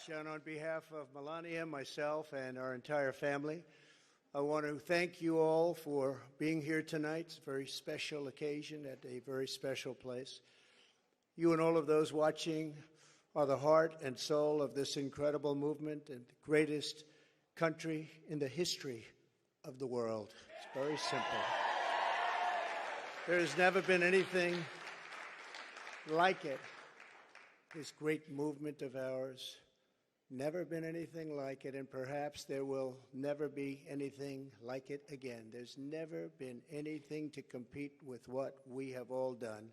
And on behalf of Melania, myself, and our entire family, I want to thank you all for being here tonight. It's a very special occasion at a very special place. You and all of those watching are the heart and soul of this incredible movement and the greatest country in the history of the world. It's very simple. There has never been anything like it. This great movement of ours, never been anything like it, and perhaps there will never be anything like it again. There's never been anything to compete with what we have all done.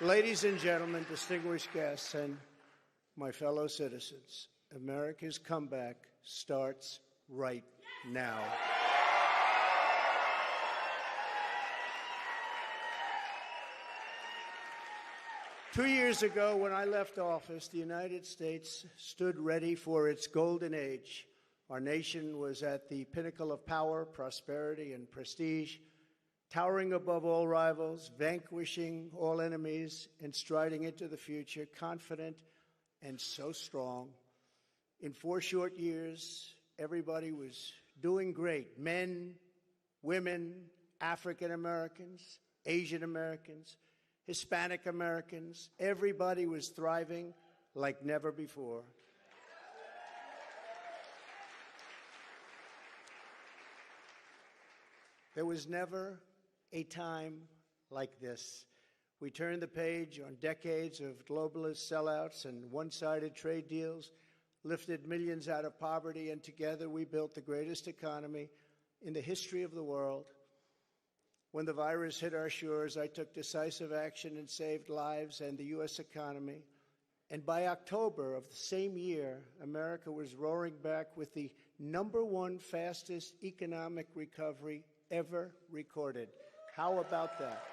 Ladies and gentlemen, distinguished guests, and my fellow citizens, America's comeback starts right now. Two years ago, when I left office, the United States stood ready for its golden age. Our nation was at the pinnacle of power, prosperity, and prestige, towering above all rivals, vanquishing all enemies, and striding into the future, confident and so strong. In 4 short years, everybody was doing great. Men, women, African Americans, Asian Americans, Hispanic Americans, everybody was thriving like never before. There was never a time like this. We turned the page on decades of globalist sellouts and one-sided trade deals, lifted millions out of poverty, and together we built the greatest economy in the history of the world. When the virus hit our shores, I took decisive action and saved lives and the U.S. economy. And by October of the same year, America was roaring back with the #1 fastest economic recovery ever recorded. How about that?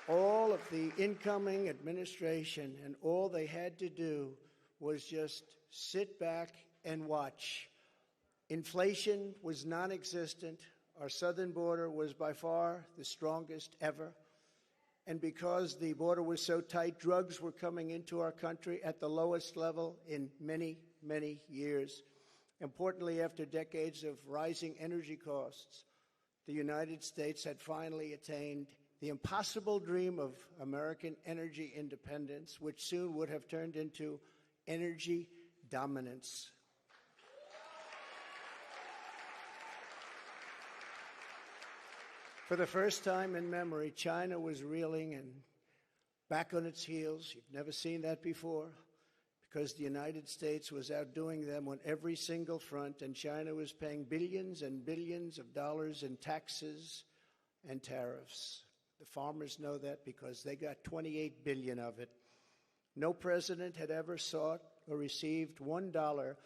All of the incoming administration, and all they had to do was just sit back and watch. Inflation was non-existent. Our southern border was by far the strongest ever. And because the border was so tight, drugs were coming into our country at the lowest level in many, many years. Importantly, after decades of rising energy costs, the United States had finally attained the impossible dream of American energy independence, which soon would have turned into energy dominance. For the first time in memory, China was reeling and back on its heels. You've never seen that before, because the United States was outdoing them on every single front, and China was paying billions and billions of dollars in taxes and tariffs. The farmers know that because they got 28 billion of it. No president had ever sought or received $1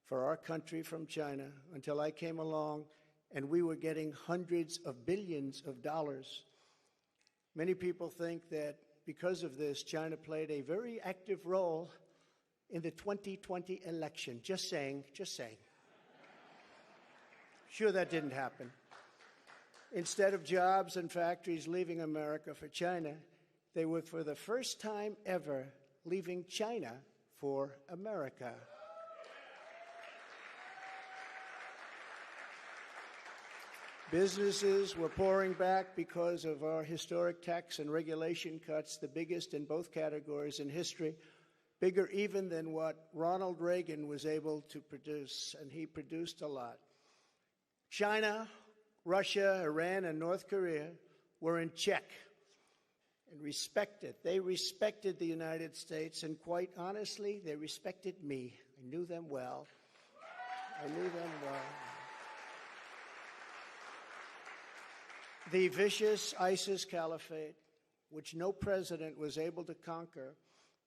for our country from China until I came along, and we were getting hundreds of billions of dollars. Many people think that because of this, China played a very active role in the 2020 election. Just saying, just saying. Sure, that didn't happen. Instead of jobs and factories leaving America for China, they were, for the first time ever, leaving China for America. Businesses were pouring back because of our historic tax and regulation cuts, the biggest in both categories in history, bigger even than what Ronald Reagan was able to produce, and he produced a lot. China, Russia, Iran, and North Korea were in check and respected. They respected the United States, and quite honestly, they respected me. I knew them well. I knew them well. The vicious ISIS caliphate, which no president was able to conquer,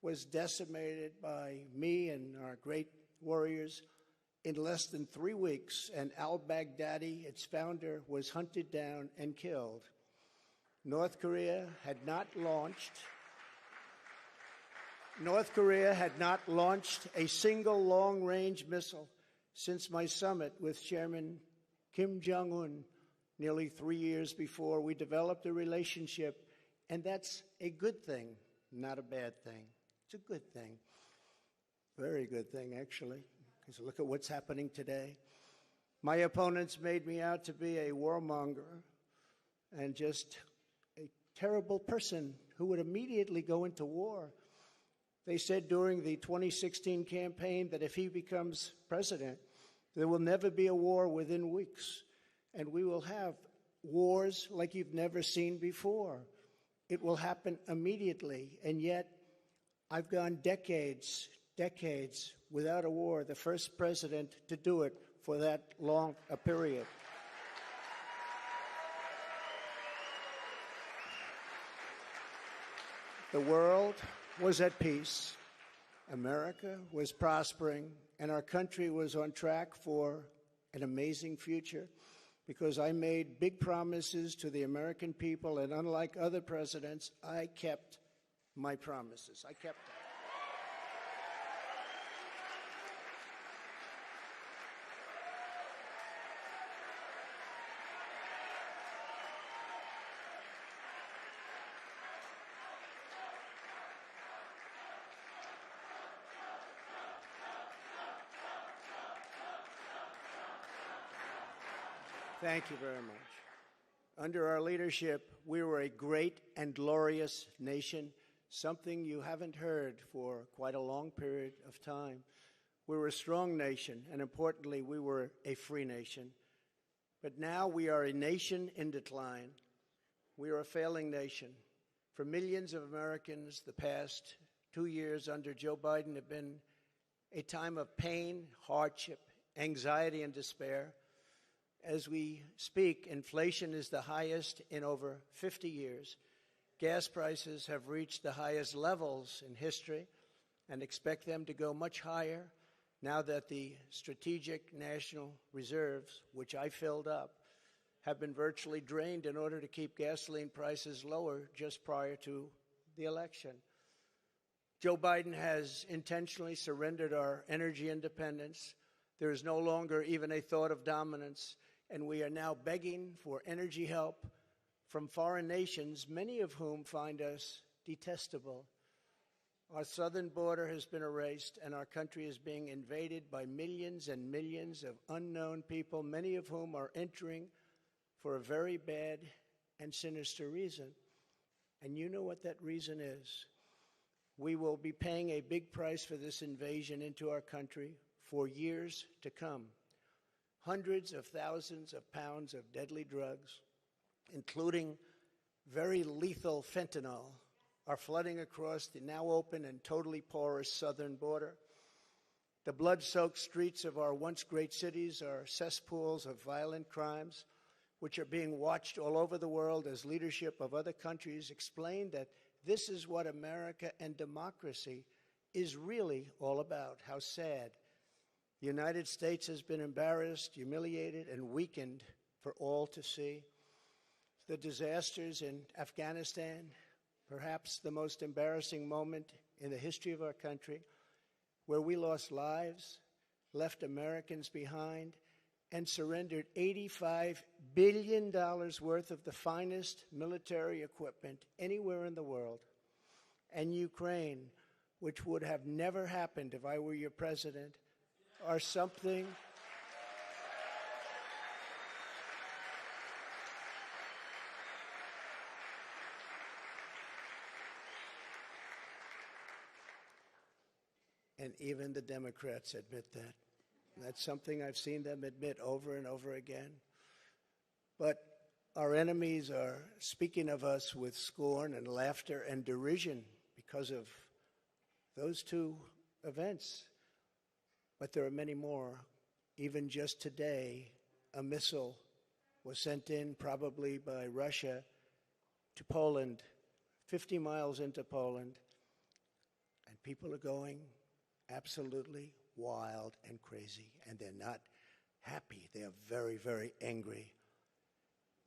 was decimated by me and our great warriors in less than 3 weeks, and al-Baghdadi, its founder, was hunted down and killed. North Korea had not launched a single long-range missile since my summit with Chairman Kim Jong-un nearly 3 years before. We developed a relationship, and that's a good thing, not a bad thing. It's a good thing. Very good thing, actually, because look at what's happening today. My opponents made me out to be a warmonger and just a terrible person who would immediately go into war. They said during the 2016 campaign that if he becomes president, there will never be a war within weeks, and we will have wars like you've never seen before. It will happen immediately, and yet I've gone decades without a war, the first president to do it for that long a period. The world was at peace, America was prospering, and our country was on track for an amazing future because I made big promises to the American people, and unlike other presidents, I kept my promises. I kept them. Thank you very much. Under our leadership, we were a great and glorious nation, something you haven't heard for quite a long period of time. We were a strong nation, and importantly, we were a free nation. But now we are a nation in decline. We are a failing nation. For millions of Americans, the past 2 years under Joe Biden have been a time of pain, hardship, anxiety, and despair. As we speak, inflation is the highest in over 50 years. Gas prices have reached the highest levels in history and expect them to go much higher now that the strategic national reserves, which I filled up, have been virtually drained in order to keep gasoline prices lower just prior to the election. Joe Biden has intentionally surrendered our energy independence. There is no longer even a thought of dominance, and we are now begging for energy help from foreign nations, many of whom find us detestable. Our southern border has been erased, and our country is being invaded by millions and millions of unknown people, many of whom are entering for a very bad and sinister reason. And you know what that reason is. We will be paying a big price for this invasion into our country for years to come. Hundreds of thousands of pounds of deadly drugs, including very lethal fentanyl, are flooding across the now open and totally porous southern border. The blood-soaked streets of our once great cities are cesspools of violent crimes, which are being watched all over the world as leadership of other countries explain that this is what America and democracy is really all about. How sad. The United States has been embarrassed, humiliated, and weakened for all to see. The disasters in Afghanistan, perhaps the most embarrassing moment in the history of our country, where we lost lives, left Americans behind, and surrendered $85 billion worth of the finest military equipment anywhere in the world. And Ukraine, which would have never happened if I were your president, are something and even the Democrats admit that. That's something I've seen them admit over and over again. But our enemies are speaking of us with scorn and laughter and derision because of those two events. But there are many more. Even just today, a missile was sent in, probably by Russia, to Poland, 50 miles into Poland. And people are going absolutely wild and crazy, and they're not happy. They are very, very angry.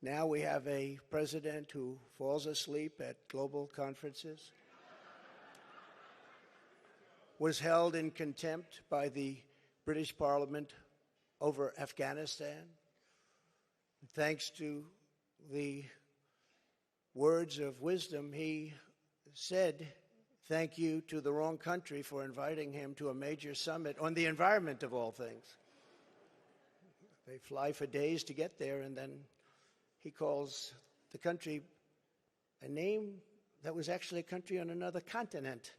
Now we have a president who falls asleep at global conferences, was held in contempt by the British Parliament over Afghanistan. Thanks to the words of wisdom, he said thank you to the wrong country for inviting him to a major summit on the environment of all things. They fly for days to get there, and then he calls the country a name that was actually a country on another continent.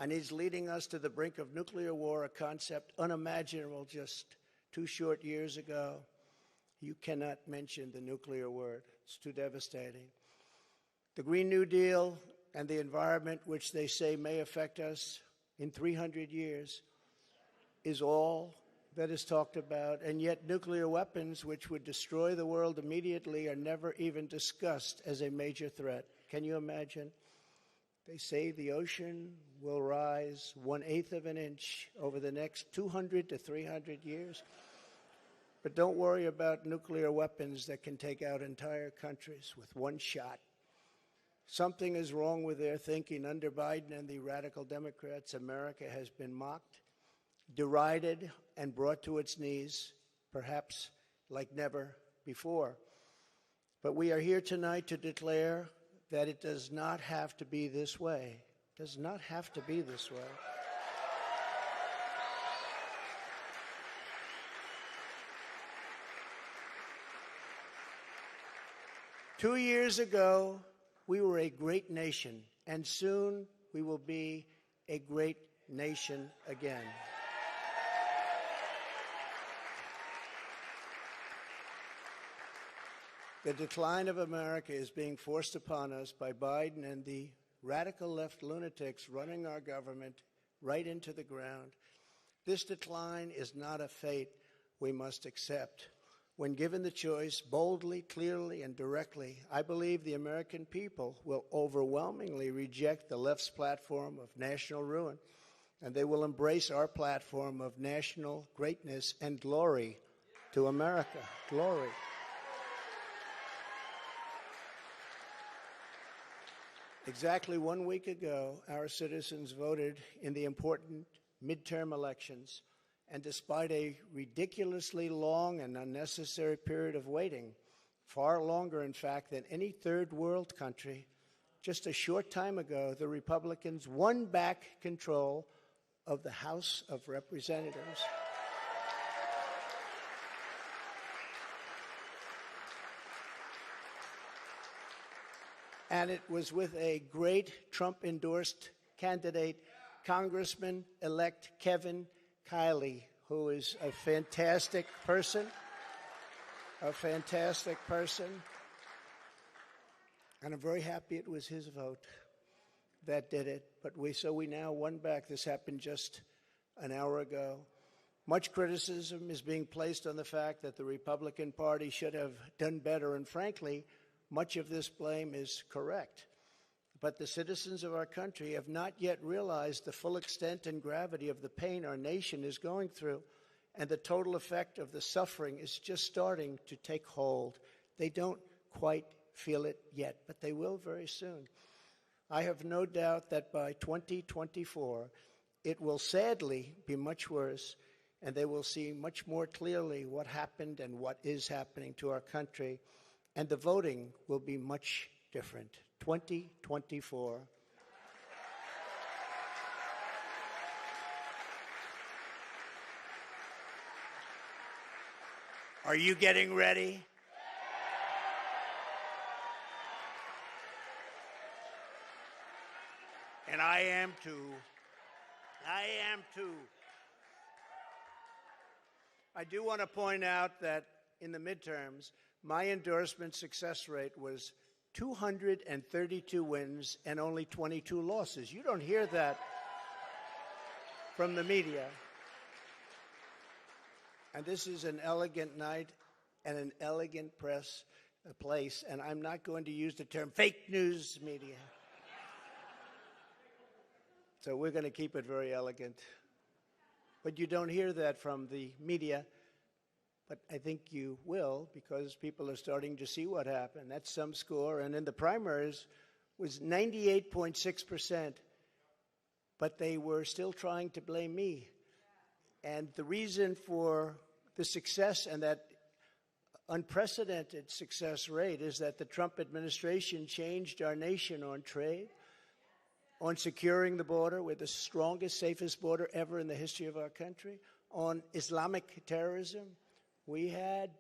And he's leading us to the brink of nuclear war, a concept unimaginable just 2 short years ago. You cannot mention the nuclear word. It's too devastating. The Green New Deal and the environment, which they say may affect us in 300 years, is all that is talked about. And yet nuclear weapons, which would destroy the world immediately, are never even discussed as a major threat. Can you imagine? They say the ocean will rise 1/8 of an inch over the next 200 to 300 years. But don't worry about nuclear weapons that can take out entire countries with one shot. Something is wrong with their thinking. Under Biden and the radical Democrats, America has been mocked, derided, and brought to its knees, perhaps like never before. But we are here tonight to declare that it does not have to be this way. It does not have to be this way. Two years ago, we were a great nation, and soon we will be a great nation again. The decline of America is being forced upon us by Biden and the radical left lunatics running our government right into the ground. This decline is not a fate we must accept. When given the choice, boldly, clearly, and directly, I believe the American people will overwhelmingly reject the left's platform of national ruin, and they will embrace our platform of national greatness and glory to America. Glory. Exactly 1 week ago, our citizens voted in the important midterm elections, and despite a ridiculously long and unnecessary period of waiting, far longer, in fact, than any third world country, just a short time ago, the Republicans won back control of the House of Representatives. And it was with a great Trump-endorsed candidate, Congressman-elect Kevin Kiley, who is a fantastic person, And I'm very happy it was his vote that did it. But we now won back. This happened just an hour ago. Much criticism is being placed on the fact that the Republican Party should have done better, and frankly, much of this blame is correct. But the citizens of our country have not yet realized the full extent and gravity of the pain our nation is going through, and the total effect of the suffering is just starting to take hold. They don't quite feel it yet, but they will very soon. I have no doubt that by 2024, it will sadly be much worse, and they will see much more clearly what happened and what is happening to our country. And the voting will be much different. 2024. Are you getting ready? And I am too. I do want to point out that in the midterms, my endorsement success rate was 232 wins and only 22 losses. You don't hear that from the media. And this is an elegant night and an elegant place, and I'm not going to use the term fake news media. So we're going to keep it very elegant. But you don't hear that from the media. But I think you will, because people are starting to see what happened. That's some score. And in the primaries was 98.6%. But they were still trying to blame me. And the reason for the success and that unprecedented success rate is that the Trump administration changed our nation on trade, on securing the border. We're the strongest, safest border ever in the history of our country. On Islamic terrorism, we had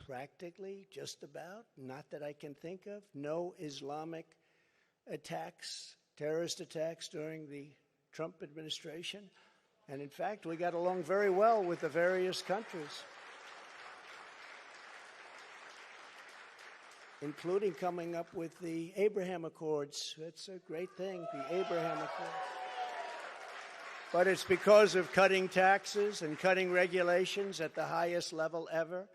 practically, just about, not that I can think of, no Islamic attacks, terrorist attacks during the Trump administration. And in fact, we got along very well with the various countries, including coming up with the Abraham Accords. That's a great thing, the Abraham Accords. But it's because of cutting taxes and cutting regulations at the highest level ever,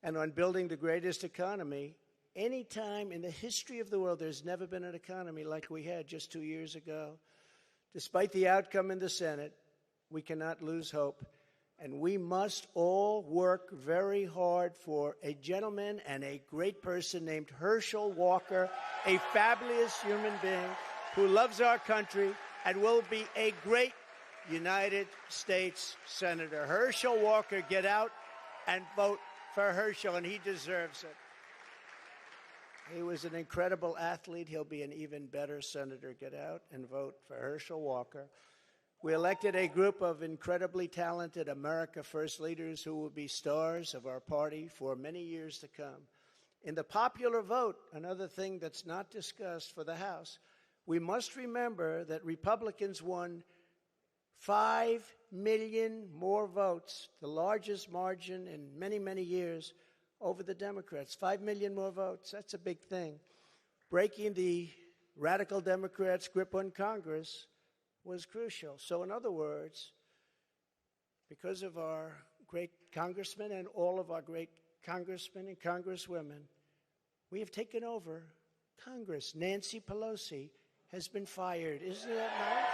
and on building the greatest economy. Any time in the history of the world, there's never been an economy like we had just 2 years ago. Despite the outcome in the Senate, we cannot lose hope. And we must all work very hard for a gentleman and a great person named Herschel Walker, a fabulous human being who loves our country and will be a great United States Senator. Herschel Walker, get out and vote for Herschel, and he deserves it. He was an incredible athlete. He'll be an even better senator. Get out and vote for Herschel Walker. We elected a group of incredibly talented America First leaders who will be stars of our party for many years to come. In the popular vote, another thing that's not discussed for the House, we must remember that Republicans won 5 million more votes, the largest margin in many, many years, over the Democrats. 5 million more votes. That's a big thing. Breaking the radical Democrats' grip on Congress was crucial. So in other words, because of our great congressmen and all of our great congressmen and congresswomen, we have taken over Congress. Nancy Pelosi has been fired. Isn't that nice?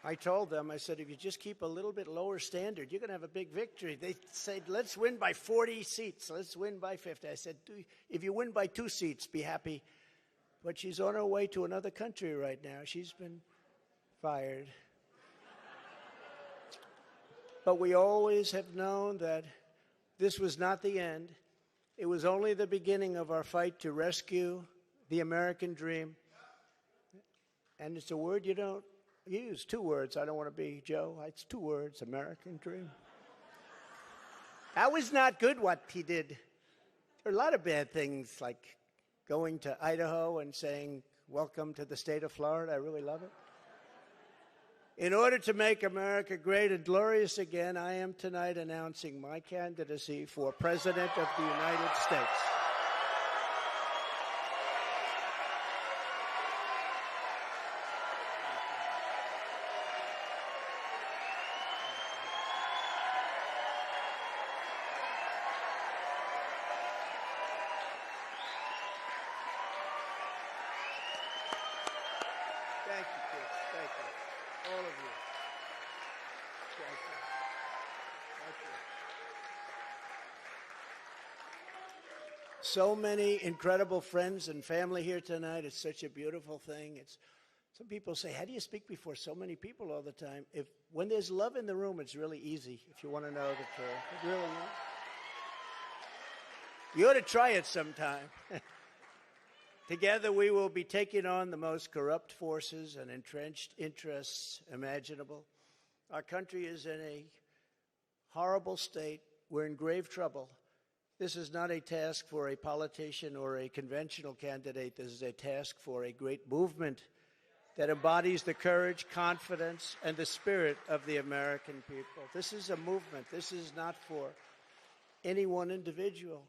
I told them, I said, if you just keep a little bit lower standard, you're going to have a big victory. They said, let's win by 40 seats. Let's win by 50. I said, if you win by 2 seats, be happy. But she's on her way to another country right now. She's been fired. But we always have known that this was not the end. It was only the beginning of our fight to rescue the American dream. And it's a word you don't use. 2 words. I don't want to be Joe. It's 2 words, American dream. That was not good what he did. There are a lot of bad things, like going to Idaho and saying, welcome to the state of Florida. I really love it. In order to make America great and glorious again, I am tonight announcing my candidacy for President of the United States. Thank you, kids. Thank you. All of you. Thank you. Thank you. So many incredible friends and family here tonight. It's such a beautiful thing. Some people say, how do you speak before so many people all the time? When there's love in the room, it's really easy, if you want to know the truth. It really is. You ought to try it sometime. Together, we will be taking on the most corrupt forces and entrenched interests imaginable. Our country is in a horrible state. We're in grave trouble. This is not a task for a politician or a conventional candidate. This is a task for a great movement that embodies the courage, confidence, and the spirit of the American people. This is a movement. This is not for any one individual.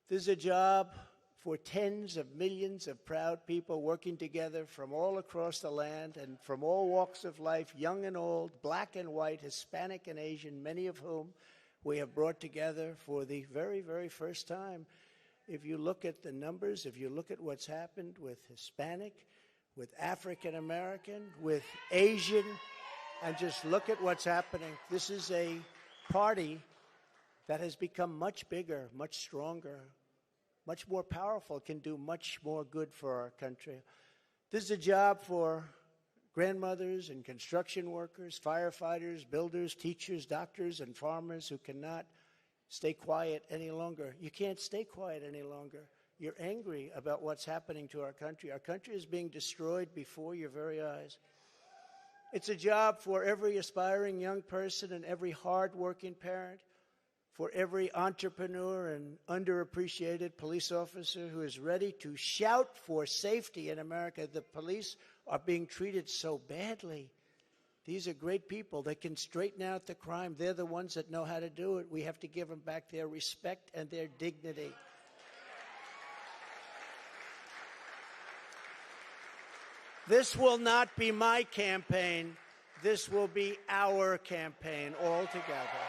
This is a job for tens of millions of proud people working together from all across the land and from all walks of life, young and old, black and white, Hispanic and Asian, many of whom we have brought together for the very, very first time. If you look at the numbers, if you look at what's happened with Hispanic, with African American, with Asian, and just look at what's happening. This is a party that has become much bigger, much stronger, much more powerful, can do much more good for our country. This is a job for grandmothers and construction workers, firefighters, builders, teachers, doctors, and farmers who cannot stay quiet any longer. You can't stay quiet any longer. You're angry about what's happening to our country. Our country is being destroyed before your very eyes. It's a job for every aspiring young person and every hard-working parent, for every entrepreneur and underappreciated police officer who is ready to shout for safety in America. The police are being treated so badly. These are great people. They can straighten out the crime. They're the ones that know how to do it. We have to give them back their respect and their dignity. This will not be my campaign. This will be our campaign all together.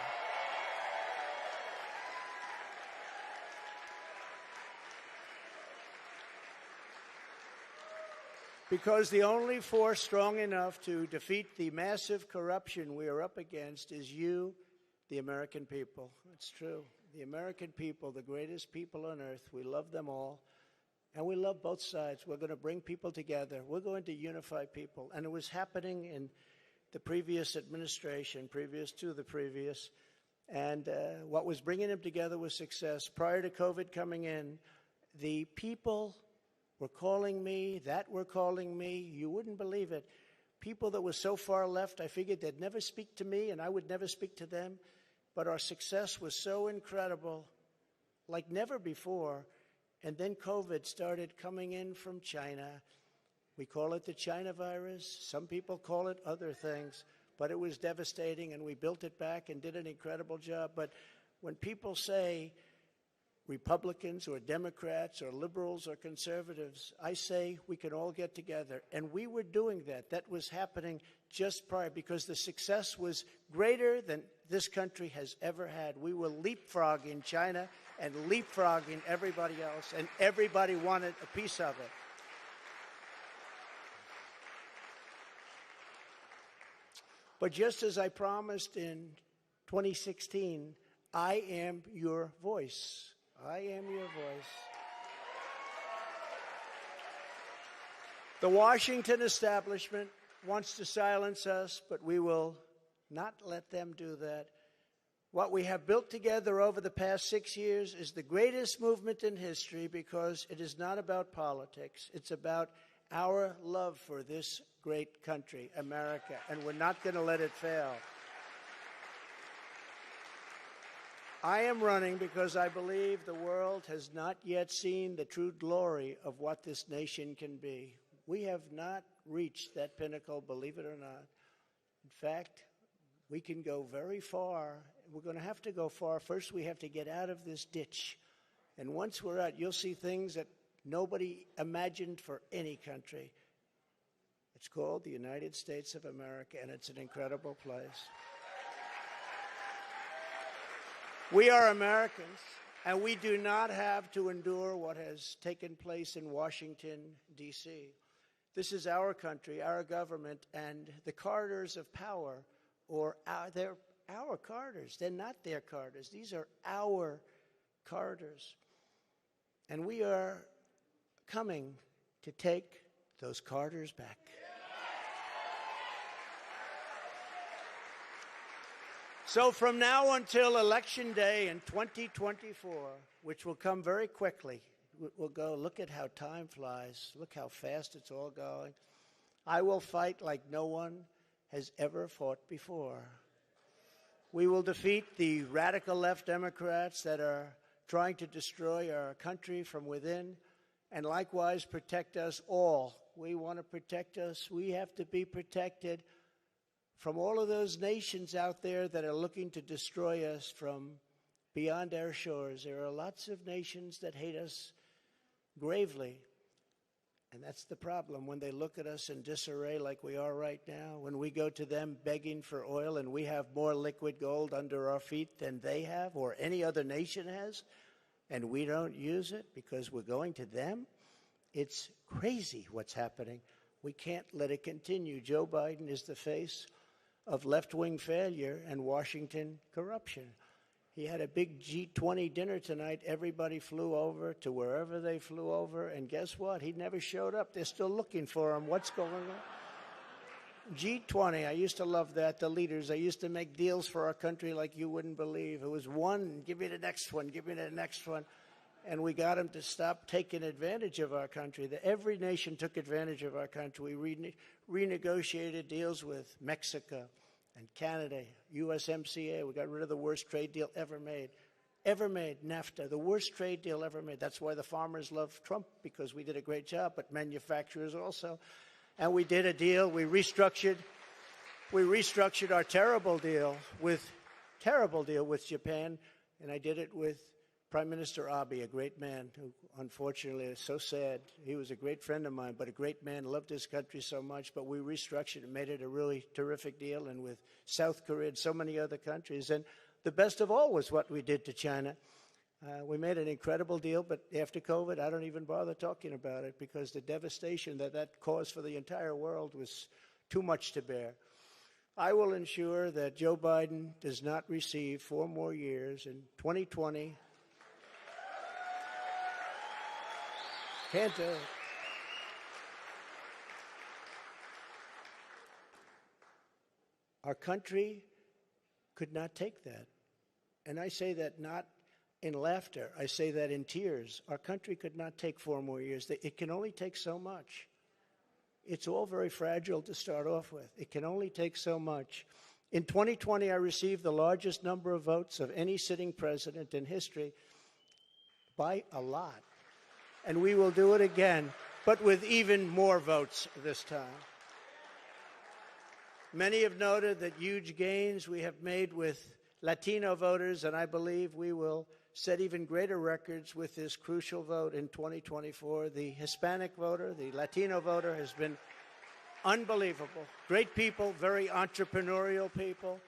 Because the only force strong enough to defeat the massive corruption we are up against is you, the American people. It's true. The American people, the greatest people on earth, we love them all. And we love both sides. We're going to bring people together. We're going to unify people. And it was happening in the previous administration, previous to the previous. And what was bringing them together was success. Prior to COVID coming in, the people were calling me, that were calling me. You wouldn't believe it. People that were so far left, I figured they'd never speak to me and I would never speak to them. But our success was so incredible, like never before. And then COVID started coming in from China. We call it the China virus. Some people call it other things. But it was devastating, and we built it back and did an incredible job. But when people say Republicans or Democrats or liberals or conservatives, I say we can all get together. And we were doing that. That was happening just prior because the success was greater than this country has ever had. We were leapfrogging China and leapfrogging everybody else, and everybody wanted a piece of it. But just as I promised in 2016, I am your voice. I am your voice. The Washington establishment wants to silence us, but we will not let them do that. What we have built together over the past 6 years is the greatest movement in history because it is not about politics. It's about our love for this great country, America, and we're not going to let it fail. I am running because I believe the world has not yet seen the true glory of what this nation can be. We have not reached that pinnacle, believe it or not. In fact, we can go very far. We're going to have to go far. First, we have to get out of this ditch. And once we're out, you'll see things that nobody imagined for any country. It's called the United States of America, and it's an incredible place. We are Americans, and we do not have to endure what has taken place in Washington, D.C. This is our country, our government, and the corridors of power, they're our corridors. They're not their corridors. These are our corridors. And we are coming to take those corridors back. So from now until Election Day in 2024, which will come very quickly, we'll go, look at how time flies. Look how fast it's all going. I will fight like no one has ever fought before. We will defeat the radical left Democrats that are trying to destroy our country from within, and likewise protect us all. We want to protect us. We have to be protected from all of those nations out there that are looking to destroy us from beyond our shores. There are lots of nations that hate us gravely. And that's the problem. When they look at us in disarray like we are right now, when we go to them begging for oil and we have more liquid gold under our feet than they have or any other nation has, and we don't use it because we're going to them, it's crazy what's happening. We can't let it continue. Joe Biden is the face of left-wing failure and Washington corruption. He had a big G20 dinner tonight. Everybody flew over to wherever they flew over, and guess what? He never showed up. They're still looking for him. What's going on? G20, I used to love that, the leaders. They used to make deals for our country like you wouldn't believe. It was one, give me the next one, give me the next one. And we got them to stop taking advantage of our country. Every nation took advantage of our country. We renegotiated deals with Mexico and Canada, USMCA. We got rid of the worst trade deal ever made. Ever made, NAFTA, the worst trade deal ever made. That's why the farmers love Trump, because we did a great job, but manufacturers also. And we did a deal, we restructured our terrible deal with Japan, and I did it with Prime Minister Abe, a great man who unfortunately is so sad. He was a great friend of mine, but a great man, loved his country so much, but we restructured and made it a really terrific deal, and with South Korea and so many other countries. And the best of all was what we did to China. We made an incredible deal, but after COVID, I don't even bother talking about it because the devastation that caused for the entire world was too much to bear. I will ensure that Joe Biden does not receive 4 more years in 2020. Can't do it. Our country could not take that. And I say that not in laughter. I say that in tears. Our country could not take 4 more years. It can only take so much. It's all very fragile to start off with. It can only take so much. In 2020, I received the largest number of votes of any sitting president in history by a lot. And we will do it again, but with even more votes this time. Many have noted that huge gains we have made with Latino voters, and I believe we will set even greater records with this crucial vote in 2024. The Hispanic voter, the Latino voter has been unbelievable. Great people, very entrepreneurial people,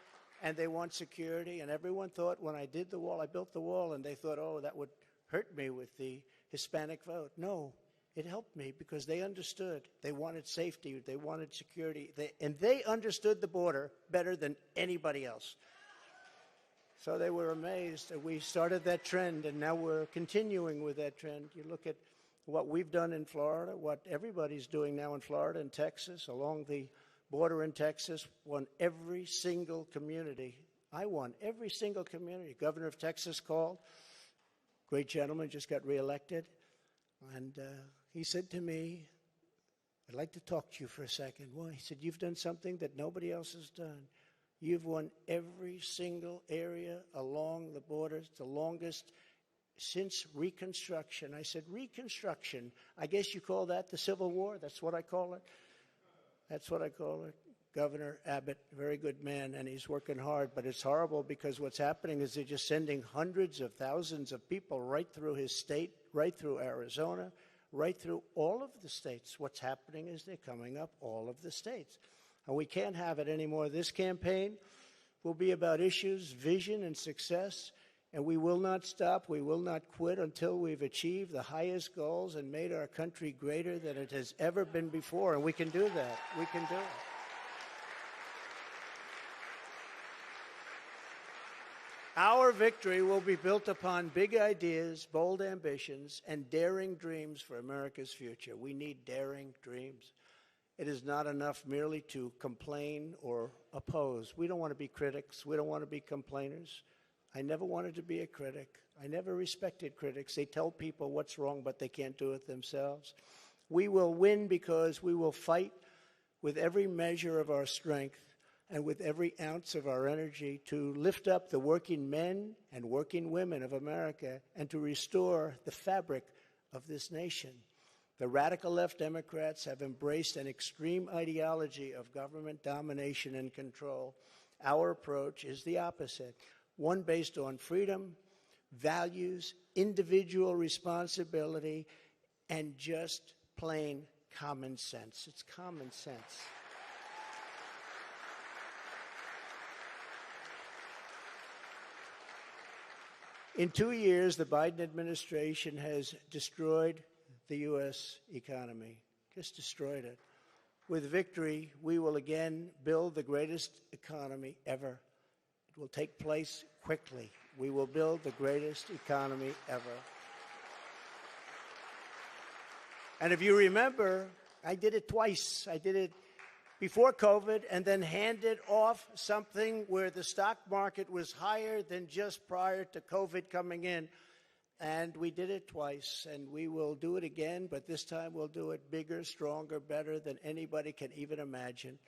and they want security. And everyone thought when I did the wall, I built the wall, and they thought, oh, that would hurt me with the Hispanic vote. No, it helped me because they understood. They wanted safety. They wanted security. And they understood the border better than anybody else. So they were amazed. We started that trend, and now we're continuing with that trend. You look at what we've done in Florida, what everybody's doing now in Florida and Texas, along the border in Texas, won every single community. I won every single community. Governor of Texas called. Great gentleman, just got reelected. And he said to me, I'd like to talk to you for a second. Well, he said, you've done something that nobody else has done. You've won every single area along the borders, the longest since Reconstruction. I said, Reconstruction? I guess you call that the Civil War? That's what I call it? That's what I call it. Governor Abbott, very good man, and he's working hard, but it's horrible because what's happening is they're just sending hundreds of thousands of people right through his state, right through Arizona, right through all of the states. What's happening is they're coming up all of the states. And we can't have it anymore. This campaign will be about issues, vision, and success, and we will not stop. We will not quit until we've achieved the highest goals and made our country greater than it has ever been before, and we can do that. We can do it. Our victory will be built upon big ideas, bold ambitions, and daring dreams for America's future. We need daring dreams. It is not enough merely to complain or oppose. We don't want to be critics. We don't want to be complainers. I never wanted to be a critic. I never respected critics. They tell people what's wrong, but they can't do it themselves. We will win because we will fight with every measure of our strength and with every ounce of our energy to lift up the working men and working women of America and to restore the fabric of this nation. The radical left Democrats have embraced an extreme ideology of government domination and control. Our approach is the opposite, one based on freedom, values, individual responsibility, and just plain common sense. It's common sense. In 2 years, the Biden administration has destroyed the U.S. economy, just destroyed it. With victory, we will again build the greatest economy ever. It will take place quickly. We will build the greatest economy ever. And if you remember, I did it twice. I did it before COVID and then handed off something where the stock market was higher than just prior to COVID coming in. And we did it twice, and we will do it again, but this time we'll do it bigger, stronger, better than anybody can even imagine.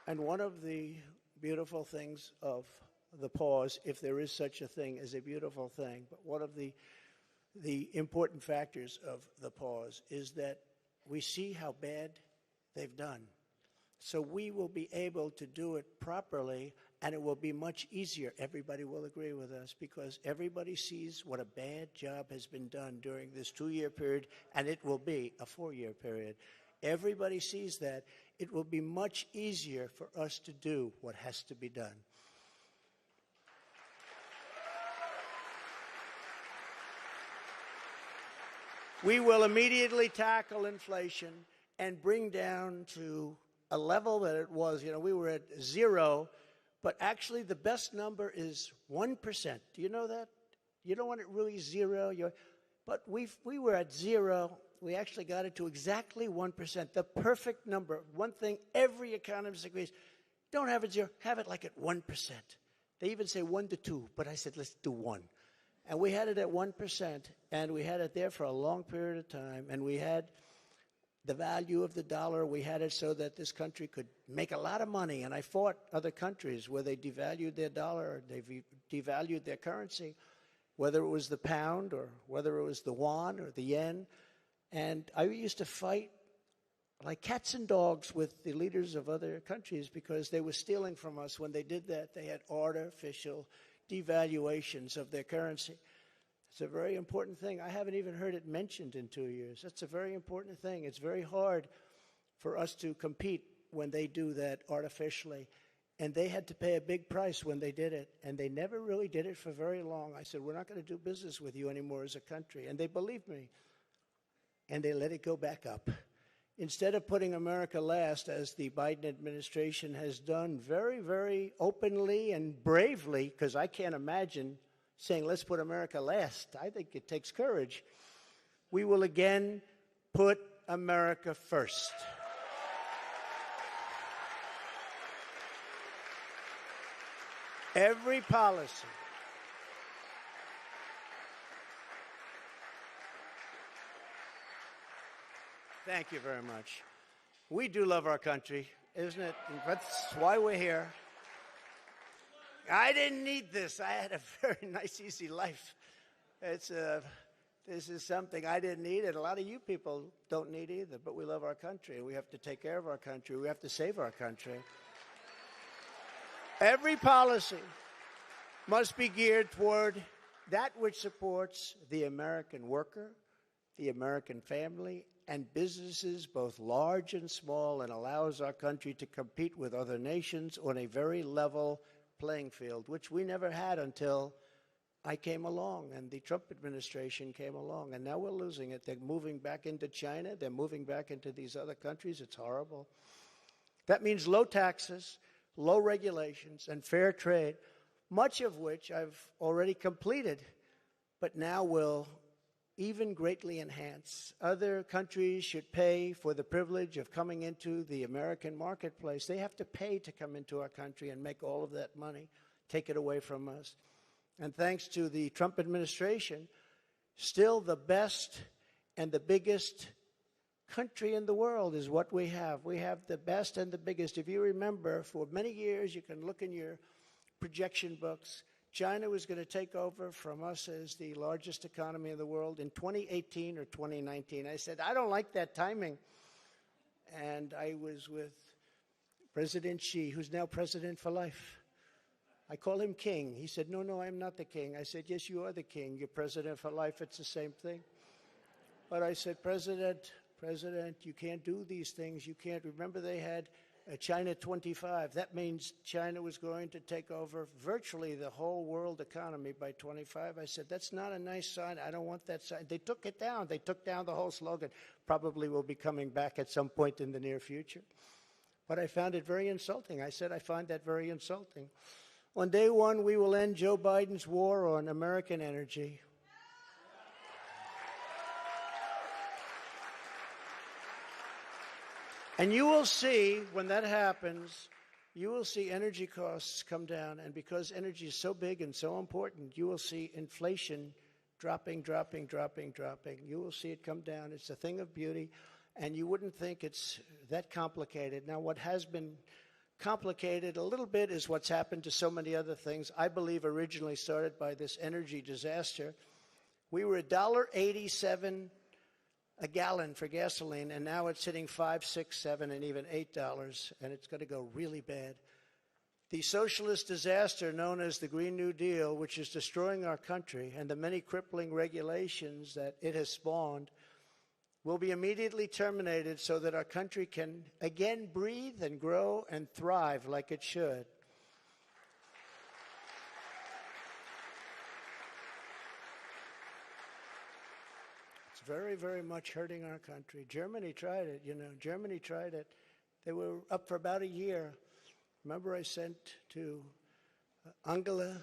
And one of the beautiful things of the pause, if there is such a thing as a beautiful thing, but one of the important factors of the pause is that we see how bad they've done. So we will be able to do it properly, and it will be much easier. Everybody will agree with us because everybody sees what a bad job has been done during this 2-year period, and it will be a 4-year period. Everybody sees that. It will be much easier for us to do what has to be done. We will immediately tackle inflation and bring down to a level that it was. You know, we were at 0, but actually the best number is 1%. Do you know that? You don't want it really 0. But we were at 0. We actually got it to exactly 1%, the perfect number. One thing every economist agrees, don't have it 0, have it like at 1%. They even say 1 to 2, but I said let's do 1. And we had it at 1%, and we had it there for a long period of time, and we had the value of the dollar. We had it so that this country could make a lot of money, and I fought other countries where they devalued their dollar or they devalued their currency, whether it was the pound or whether it was the yuan or the yen. And I used to fight like cats and dogs with the leaders of other countries because they were stealing from us. When they did that, they had artificial devaluations of their currency. It's a very important thing. I haven't even heard it mentioned in 2 years. That's a very important thing. It's very hard for us to compete when they do that artificially. And they had to pay a big price when they did it. And they never really did it for very long. I said, we're not going to do business with you anymore as a country. And they believed me. And they let it go back up. Instead of putting America last, as the Biden administration has done very, very openly and bravely, because I can't imagine saying, let's put America last. I think it takes courage. We will again put America first. Every policy. Thank you very much. We do love our country, isn't it? That's why we're here. I didn't need this. I had a very nice, easy life. This is something I didn't need, and a lot of you people don't need either, but we love our country. We have to take care of our country. We have to save our country. Every policy must be geared toward that which supports the American worker, the American family, and businesses, both large and small, and allows our country to compete with other nations on a very level playing field, which we never had until I came along and the Trump administration came along. And now we're losing it. They're moving back into China. They're moving back into these other countries. It's horrible. That means low taxes, low regulations, and fair trade, much of which I've already completed, but now will even greatly enhance. Other countries should pay for the privilege of coming into the American marketplace. They have to pay to come into our country and make all of that money, take it away from us. And thanks to the Trump administration, still the best and the biggest country in the world is what we have. We have the best and the biggest. If you remember, for many years, you can look in your projection books, China was going to take over from us as the largest economy in the world in 2018 or 2019. I said, I don't like that timing. And I was with President Xi, who's now president for life. I call him king. He said, no, I'm not the king. I said, yes, you are the king. You're president for life. It's the same thing. But I said, President, you can't do these things. You can't. Remember, they had China 25. That means China was going to take over virtually the whole world economy by 25. I said, that's not a nice sign. I don't want that sign. They took it down. They took down the whole slogan. Probably will be coming back at some point in the near future. But I found it very insulting. I said, I find that very insulting. On day one, we will end Joe Biden's war on American energy. And you will see, when that happens, you will see energy costs come down. And because energy is so big and so important, you will see inflation dropping. You will see it come down. It's a thing of beauty. And you wouldn't think it's that complicated. Now, what has been complicated a little bit is what's happened to so many other things. I believe originally started by this energy disaster. We were $1.87 a gallon for gasoline, and now it's hitting $5, $6, $7, and even $8, and it's going to go really bad. The socialist disaster known as the Green New Deal, which is destroying our country, and the many crippling regulations that it has spawned, will be immediately terminated so that our country can again breathe and grow and thrive like it should. It's very, very much hurting our country. Germany tried it, Germany tried it. They were up for about a year. Remember I sent to Angela.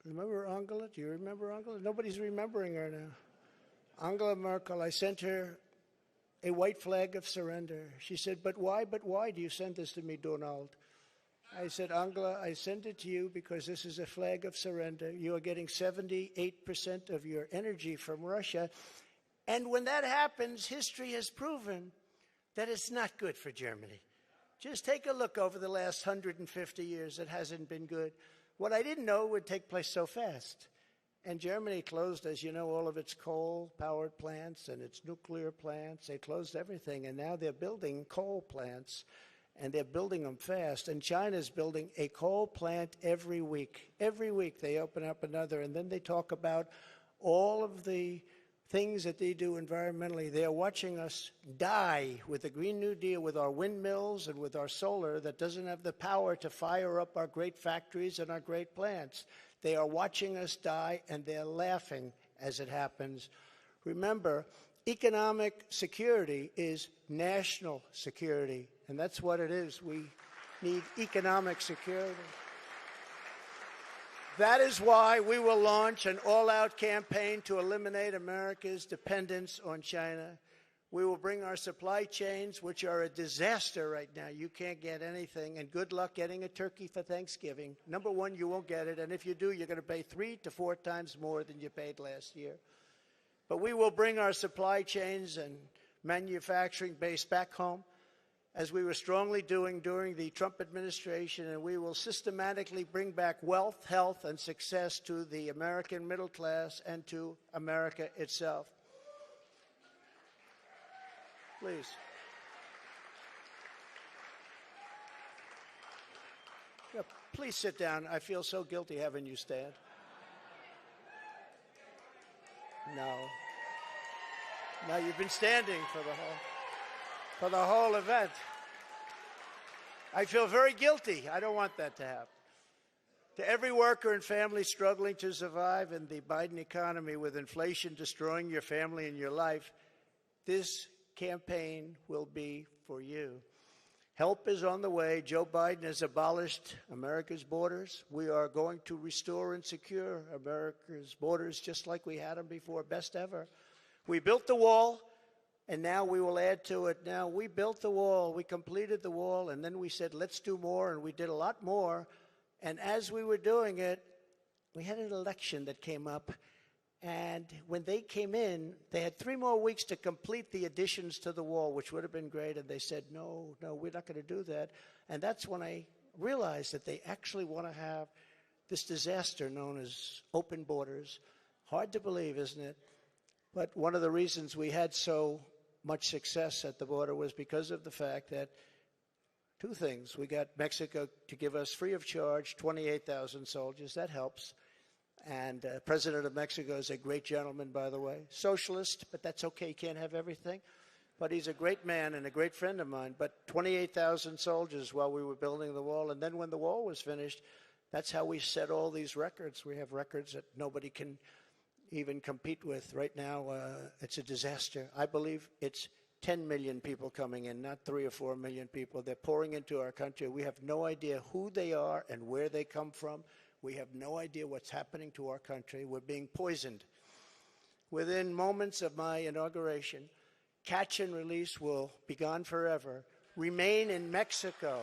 Remember Angela? Do you remember Angela? Nobody's remembering her now. Angela Merkel, I sent her a white flag of surrender. She said, but why do you send this to me, Donald? I said, Angela, I send it to you because this is a flag of surrender. You are getting 78% of your energy from Russia. And when that happens, history has proven that it's not good for Germany. Just take a look over the last 150 years. It hasn't been good. What I didn't know would take place so fast. And Germany closed, as you know, all of its coal-powered plants and its nuclear plants. They closed everything, and now they're building coal plants, and they're building them fast. And China's building a coal plant every week. Every week they open up another, and then they talk about all of the things that they do environmentally. They are watching us die with the Green New Deal, with our windmills and with our solar that doesn't have the power to fire up our great factories and our great plants. They are watching us die, and they're laughing as it happens. Remember, economic security is national security, and that's what it is. We need economic security. That is why we will launch an all-out campaign to eliminate America's dependence on China. We will bring our supply chains, which are a disaster right now. You can't get anything, and good luck getting a turkey for Thanksgiving. Number one, you won't get it, and if you do, you're going to pay 3 to 4 times more than you paid last year. But we will bring our supply chains and manufacturing base back home, as we were strongly doing during the Trump administration, and we will systematically bring back wealth, health, and success to the American middle class and to America itself. Please. Yeah, please sit down. I feel so guilty having you stand. No, you've been standing for the whole event. I feel very guilty. I don't want that to happen. To every worker and family struggling to survive in the Biden economy with inflation destroying your family and your life, this campaign will be for you. Help is on the way. Joe Biden has abolished America's borders. We are going to restore and secure America's borders just like we had them before, best ever. We built the wall, and now we will add to it. Now, we built the wall, we completed the wall, and then we said, let's do more, and we did a lot more. And as we were doing it, we had an election that came up, and when they came in, they had 3 more weeks to complete the additions to the wall, which would have been great, and they said, no, we're not going to do that. And that's when I realized that they actually want to have this disaster known as open borders. Hard to believe, isn't it? But one of the reasons we had so much success at the border was because of the fact that 2 things. We got Mexico to give us free of charge 28,000 soldiers. That helps. And President of Mexico is a great gentleman, by the way. Socialist, but that's okay. You can't have everything. But he's a great man and a great friend of mine. But 28,000 soldiers while we were building the wall. And then when the wall was finished, that's how we set all these records. We have records that nobody can even compete with. Right now, it's a disaster. I believe it's 10 million people coming in, not 3 or 4 million people. They're pouring into our country. We have no idea who they are and where they come from. We have no idea what's happening to our country. We're being poisoned. Within moments of my inauguration, catch and release will be gone forever. Remain in Mexico.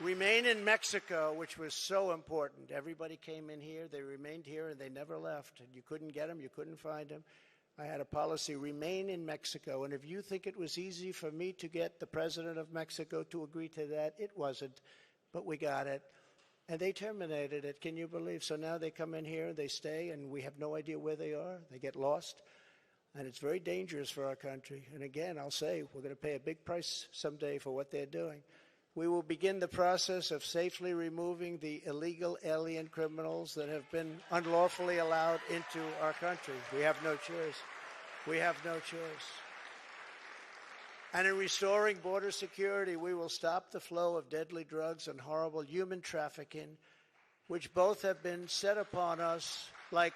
Remain in Mexico, which was so important. Everybody came in here, they remained here, and they never left. And you couldn't get them, you couldn't find them. I had a policy, remain in Mexico. And if you think it was easy for me to get the president of Mexico to agree to that, it wasn't. But we got it. And they terminated it, can you believe? So now they come in here, they stay, and we have no idea where they are. They get lost. And it's very dangerous for our country. And again, I'll say, we're going to pay a big price someday for what they're doing. We will begin the process of safely removing the illegal alien criminals that have been unlawfully allowed into our country. We have no choice. We have no choice. And in restoring border security, we will stop the flow of deadly drugs and horrible human trafficking, which both have been set upon us like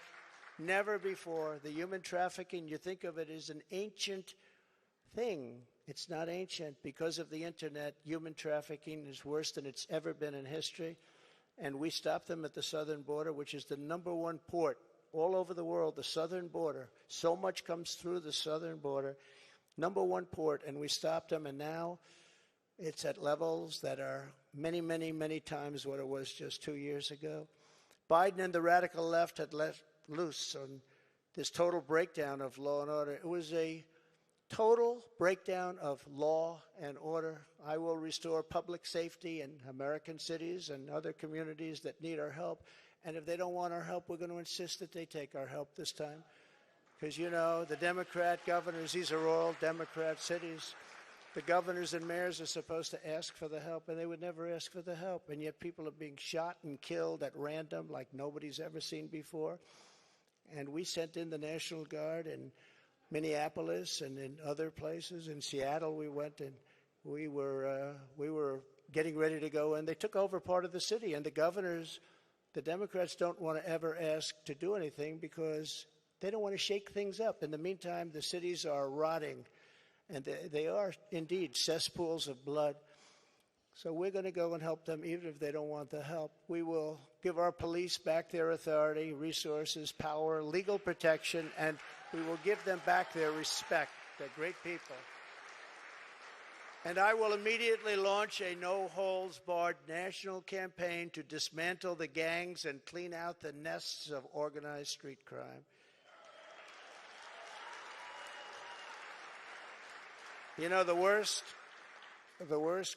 never before. The human trafficking, you think of it as an ancient thing. It's not ancient. Because of the internet, human trafficking is worse than it's ever been in history. And we stop them at the southern border, which is the #1 port all over the world, the southern border. So much comes through the southern border. #1 port, and we stopped them, and now it's at levels that are many, many, many times what it was just 2 years ago. Biden and the radical left had let loose on this total breakdown of law and order. It was a total breakdown of law and order. I will restore public safety in American cities and other communities that need our help. And if they don't want our help, we're going to insist that they take our help this time. Because, you know, the Democrat governors, these are all Democrat cities. The governors and mayors are supposed to ask for the help, and they would never ask for the help. And yet people are being shot and killed at random like nobody's ever seen before. And we sent in the National Guard in Minneapolis and in other places. In Seattle we went, and we were getting ready to go, and they took over part of the city. And the governors, the Democrats don't want to ever ask to do anything because they don't want to shake things up. In the meantime, the cities are rotting, and they are indeed cesspools of blood. So we're going to go and help them even if they don't want the help. We will give our police back their authority, resources, power, legal protection, and we will give them back their respect. They're great people. And I will immediately launch a no-holds-barred national campaign to dismantle the gangs and clean out the nests of organized street crime. You know, the worst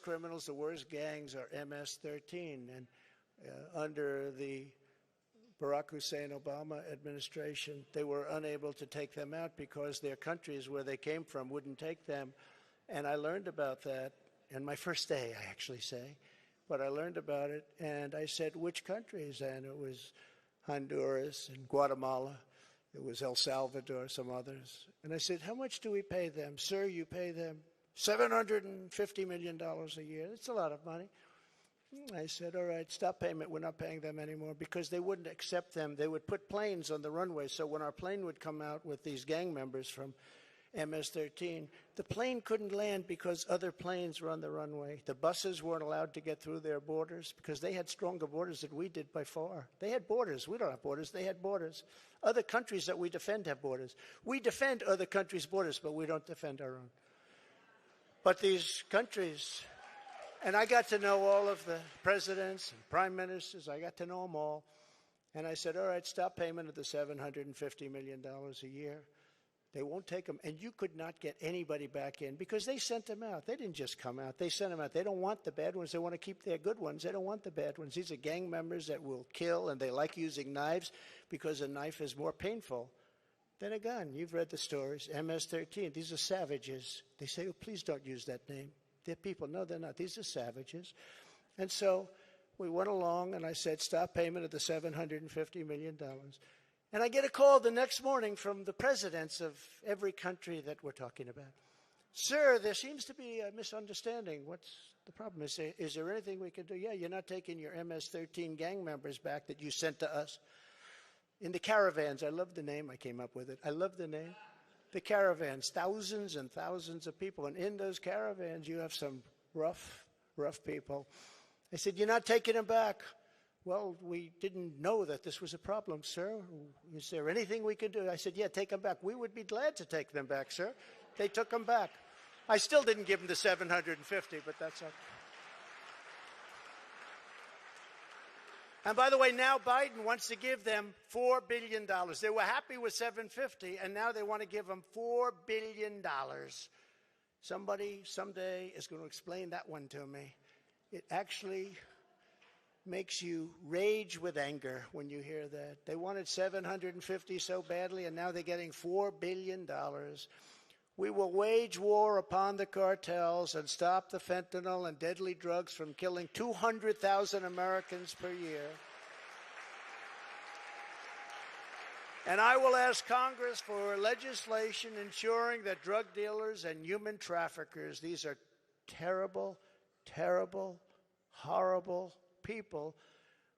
criminals, the worst gangs are MS-13. And under the Barack Hussein Obama administration, they were unable to take them out because their countries where they came from wouldn't take them. And I learned about that in my first day, I actually say. But I learned about it, and I said, which countries? And it was Honduras and Guatemala. It was El Salvador, some others. And I said, how much do we pay them? Sir, you pay them $750 million a year. That's a lot of money. I said, all right, stop payment. We're not paying them anymore, because they wouldn't accept them. They would put planes on the runway. So when our plane would come out with these gang members from MS-13, the plane couldn't land because other planes were on the runway. The buses weren't allowed to get through their borders because they had stronger borders than we did by far. They had borders. We don't have borders. They had borders. Other countries that we defend have borders. We defend other countries' borders, but we don't defend our own. But these countries, and I got to know all of the presidents and prime ministers. I got to know them all. And I said, all right, stop payment of the $750 million a year. They won't take them. And you could not get anybody back in because they sent them out. They didn't just come out. They sent them out. They don't want the bad ones. They want to keep their good ones. They don't want the bad ones. These are gang members that will kill, and they like using knives because a knife is more painful than a gun. You've read the stories. MS-13. These are savages. They say, oh, please don't use that name. They're people. No, they're not. These are savages. And so we went along, and I said, stop payment of the $750 million. And I get a call the next morning from the presidents of every country that we're talking about. Sir, there seems to be a misunderstanding. What's the problem? Is there anything we can do? Yeah, you're not taking your MS-13 gang members back that you sent to us. In the caravans, I love the name, I came up with it. I love the name. The caravans, thousands and thousands of people. And in those caravans, you have some rough people. I said, you're not taking them back. Well, we didn't know that this was a problem, sir. Is there anything we can do? I said, yeah, take them back. We would be glad to take them back, sir. They took them back. I still didn't give them the 750, but that's okay. And by the way, now Biden wants to give them $4 billion. They were happy with 750, and now they want to give them $4 billion. Somebody someday is going to explain that one to me. It actually makes you rage with anger when you hear that. They wanted 750 so badly, and now they're getting $4 billion. We will wage war upon the cartels and stop the fentanyl and deadly drugs from killing 200,000 Americans per year. And I will ask Congress for legislation ensuring that drug dealers and human traffickers, these are terrible, terrible, horrible people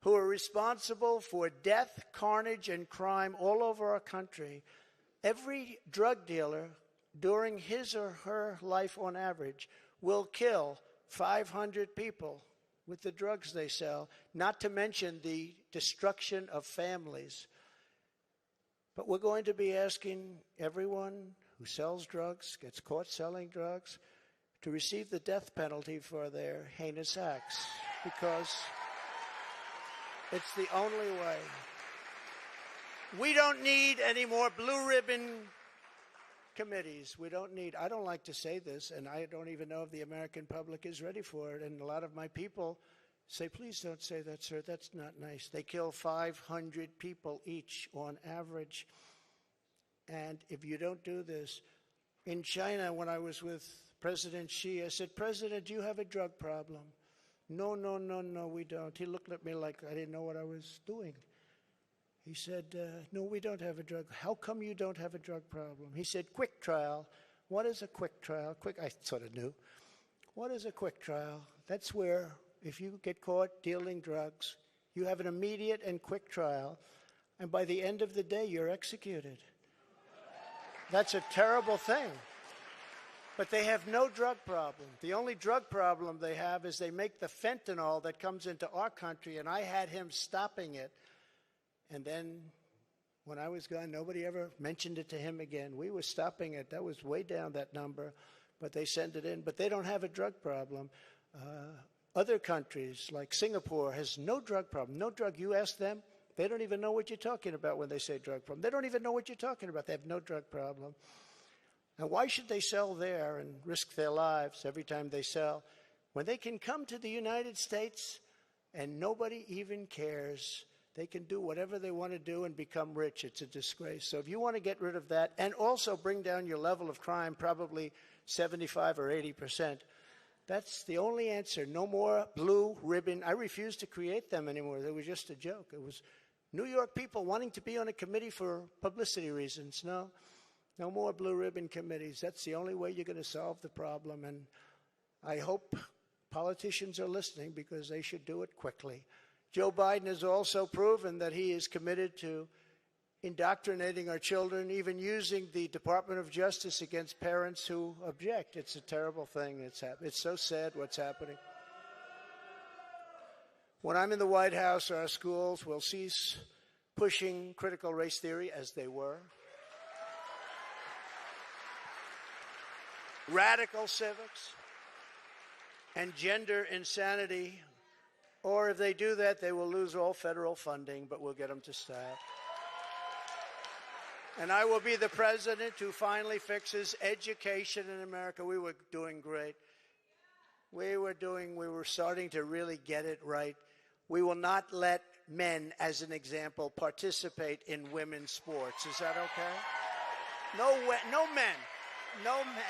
who are responsible for death, carnage, and crime all over our country. Every drug dealer during his or her life on average will kill 500 people with the drugs they sell, not to mention the destruction of families. But we're going to be asking everyone who sells drugs, gets caught selling drugs, to receive the death penalty for their heinous acts, because it's the only way. We don't need any more blue ribbon committees. We don't need, I don't like to say this, and I don't even know if the American public is ready for it. And a lot of my people say, please don't say that, sir. That's not nice. They kill 500 people each on average. And if you don't do this, in China, when I was with President Xi, I said, President, do you have a drug problem? No, we don't. He looked at me like I didn't know what I was doing. He said, no, we don't have a drug. How come you don't have a drug problem? He said, quick trial. What is a quick trial? I sort of knew. What is a quick trial? That's where, if you get caught dealing drugs, you have an immediate and quick trial, and by the end of the day, you're executed. That's a terrible thing. But they have no drug problem. The only drug problem they have is they make the fentanyl that comes into our country, and I had him stopping it. And then when I was gone, nobody ever mentioned it to him again. We were stopping it. That was way down, that number. But they send it in. But they don't have a drug problem. Other countries, like Singapore, has no drug problem. No drug. You ask them, they don't even know what you're talking about when they say drug problem. They don't even know what you're talking about. They have no drug problem. And why should they sell there and risk their lives every time they sell when they can come to the United States and nobody even cares? They can do whatever they want to do and become rich. It's a disgrace. So if you want to get rid of that and also bring down your level of crime, probably 75 or 80%, that's the only answer. No more blue ribbon. I refuse to create them anymore. They were just a joke. It was New York people wanting to be on a committee for publicity reasons. No more blue ribbon committees. That's the only way you're going to solve the problem. And I hope politicians are listening, because they should do it quickly. Joe Biden has also proven that he is committed to indoctrinating our children, even using the Department of Justice against parents who object. It's a terrible thing. It's so sad what's happening. When I'm in the White House, our schools will cease pushing critical race theory, as they were. Radical civics and gender insanity. Or if they do that, they will lose all federal funding, but we'll get them to stop. And I will be the president who finally fixes education in America. We were doing great. We were starting to really get it right. We will not let men, as an example, participate in women's sports. Is that okay? No men. No men.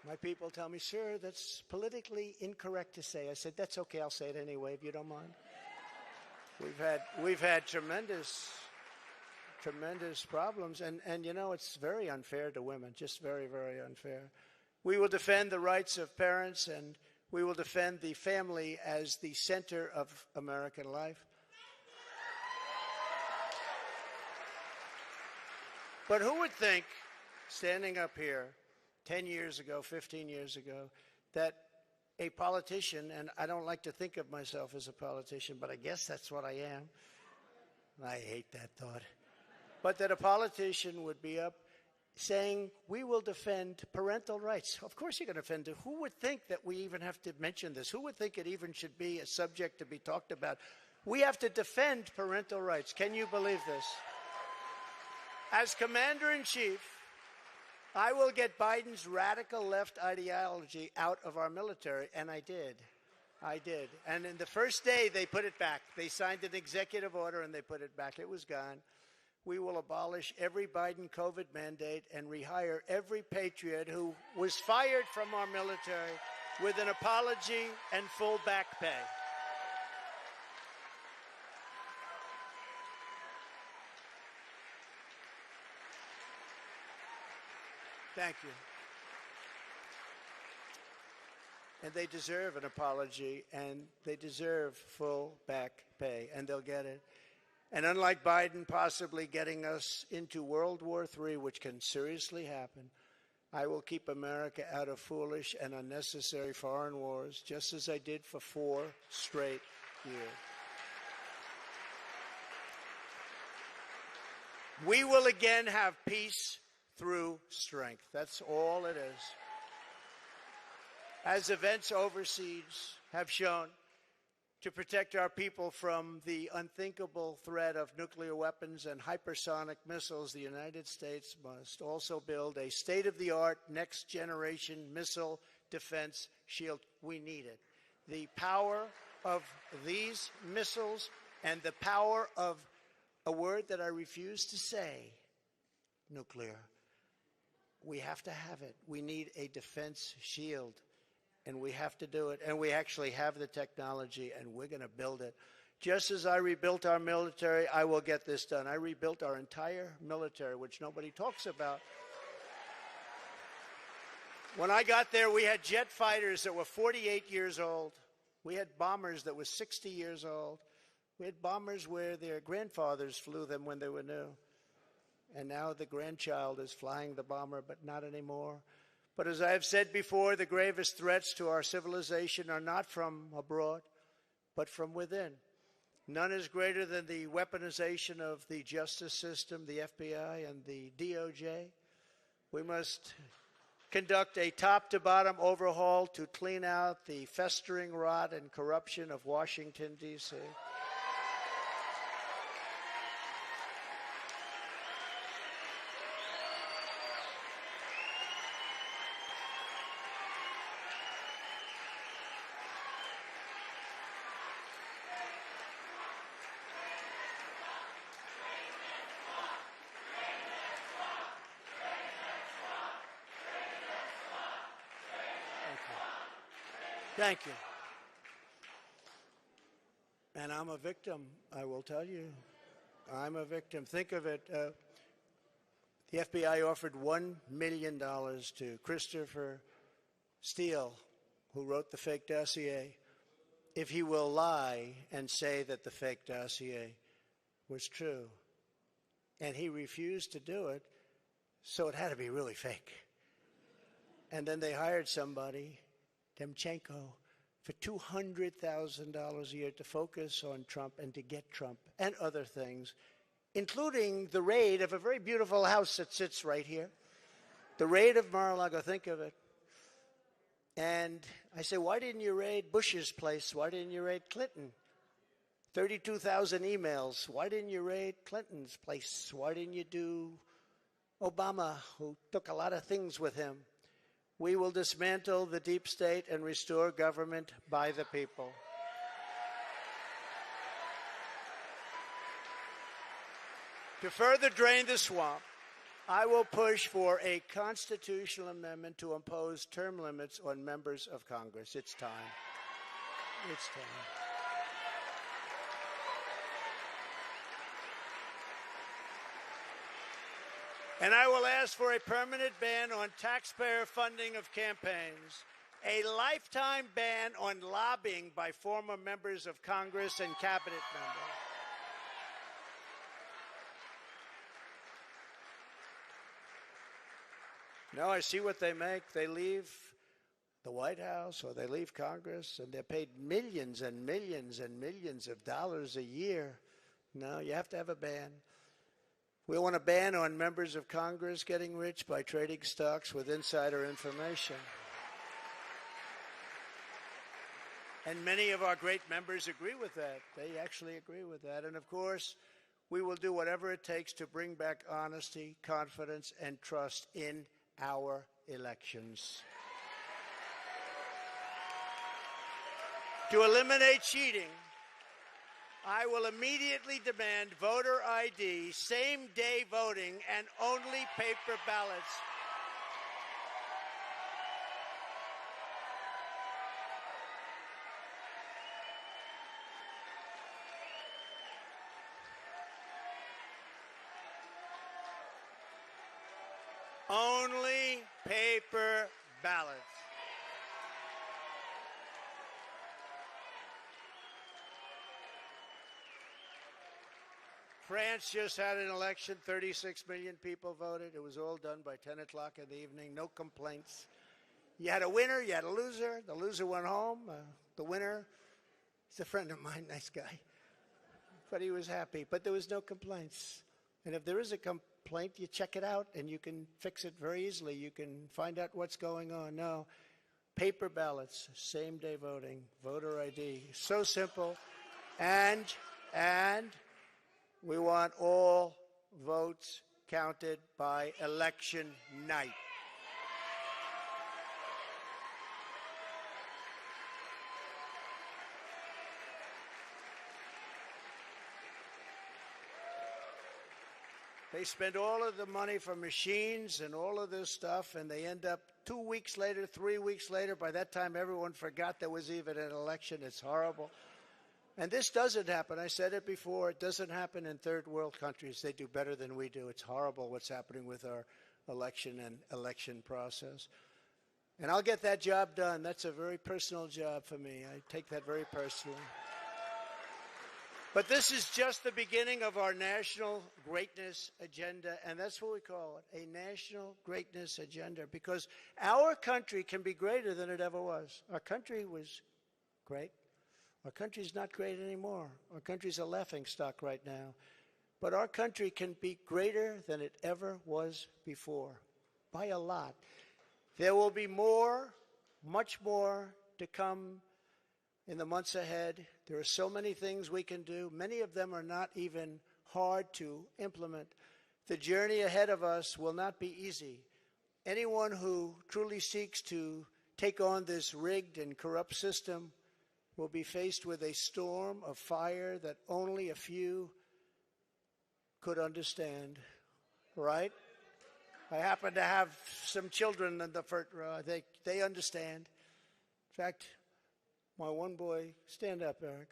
My people tell me, sir, that's politically incorrect to say. I said, that's okay, I'll say it anyway, if you don't mind. We've had tremendous problems, and you know, it's very unfair to women, just very, very unfair. We will defend the rights of parents, and we will defend the family as the center of American life. But who would think, standing up here 10 years ago, 15 years ago, that a politician, and I don't like to think of myself as a politician, but I guess that's what I am. I hate that thought. But that a politician would be up saying, we will defend parental rights. Of course you're going to defend it. Who would think that we even have to mention this? Who would think it even should be a subject to be talked about? We have to defend parental rights. Can you believe this? As Commander-in-Chief, I will get Biden's radical left ideology out of our military, and I did. And in the first day, they put it back. They signed an executive order, and they put it back. It was gone. We will abolish every Biden COVID mandate and rehire every patriot who was fired from our military with an apology and full back pay. Thank you. And they deserve an apology, and they deserve full back pay, and they'll get it. And unlike Biden possibly getting us into World War III, which can seriously happen, I will keep America out of foolish and unnecessary foreign wars, just as I did for 4 straight years. We will again have peace through strength. That's all it is. As events overseas have shown, to protect our people from the unthinkable threat of nuclear weapons and hypersonic missiles, the United States must also build a state-of-the-art, next-generation missile defense shield. We need it. The power of these missiles and the power of a word that I refuse to say, nuclear. We have to have it. We need a defense shield, and we have to do it. And we actually have the technology, and we're going to build it. Just as I rebuilt our military, I will get this done. I rebuilt our entire military, which nobody talks about. When I got there, we had jet fighters that were 48 years old. We had bombers that were 60 years old. We had bombers where their grandfathers flew them when they were new. And now the grandchild is flying the bomber, but not anymore. But as I have said before, the gravest threats to our civilization are not from abroad, but from within. None is greater than the weaponization of the justice system, the FBI and the DOJ. We must conduct a top-to-bottom overhaul to clean out the festering rot and corruption of Washington, D.C. Thank you. And I'm a victim, I will tell you. I'm a victim. Think of it. The FBI offered $1 million to Christopher Steele, who wrote the fake dossier, if he will lie and say that the fake dossier was true. And he refused to do it, so it had to be really fake. And then they hired somebody, Demchenko, for $200,000 a year to focus on Trump and to get Trump and other things, including the raid of a very beautiful house that sits right here. The raid of Mar-a-lago, think of it. And I say, why didn't you raid Bush's place? Why didn't you raid Clinton? 32,000 emails. Why didn't you raid Clinton's place? Why didn't you do Obama, who took a lot of things with him? We will dismantle the deep state and restore government by the people. To further drain the swamp, I will push for a constitutional amendment to impose term limits on members of Congress. It's time. It's time. And I will ask for a permanent ban on taxpayer funding of campaigns, a lifetime ban on lobbying by former members of Congress and cabinet members. No, I see what they make. They leave the White House or they leave Congress, and they're paid millions and millions and millions of dollars a year. No, you have to have a ban. We want a ban on members of Congress getting rich by trading stocks with insider information. And many of our great members agree with that. They actually agree with that. And, of course, we will do whatever it takes to bring back honesty, confidence, and trust in our elections. To eliminate cheating, I will immediately demand voter ID, same-day voting, and only paper ballots. Only paper ballots. France just had an election. 36 million people voted. It was all done by 10 o'clock in the evening. No complaints. You had a winner, you had a loser. The loser went home. The winner, he's a friend of mine, nice guy. But he was happy. But there was no complaints. And if there is a complaint, you check it out, and you can fix it very easily. You can find out what's going on. No, paper ballots, same-day voting, voter ID. So simple. And we want all votes counted by election night. They spend all of the money for machines and all of this stuff, and they end up 2 weeks later, 3 weeks later. By that time, everyone forgot there was even an election. It's horrible. And this doesn't happen. I said it before. It doesn't happen in third world countries. They do better than we do. It's horrible what's happening with our election and election process. And I'll get that job done. That's a very personal job for me. I take that very personally. But this is just the beginning of our national greatness agenda, and that's what we call it, a national greatness agenda, because our country can be greater than it ever was. Our country was great. Our country's not great anymore. Our country's a laughingstock right now. But our country can be greater than it ever was before, by a lot. There will be more, much more to come in the months ahead. There are so many things we can do. Many of them are not even hard to implement. The journey ahead of us will not be easy. Anyone who truly seeks to take on this rigged and corrupt system will be faced with a storm of fire that only a few could understand, right? I happen to have some children in the front row. They understand. In fact, my one boy, stand up, Eric.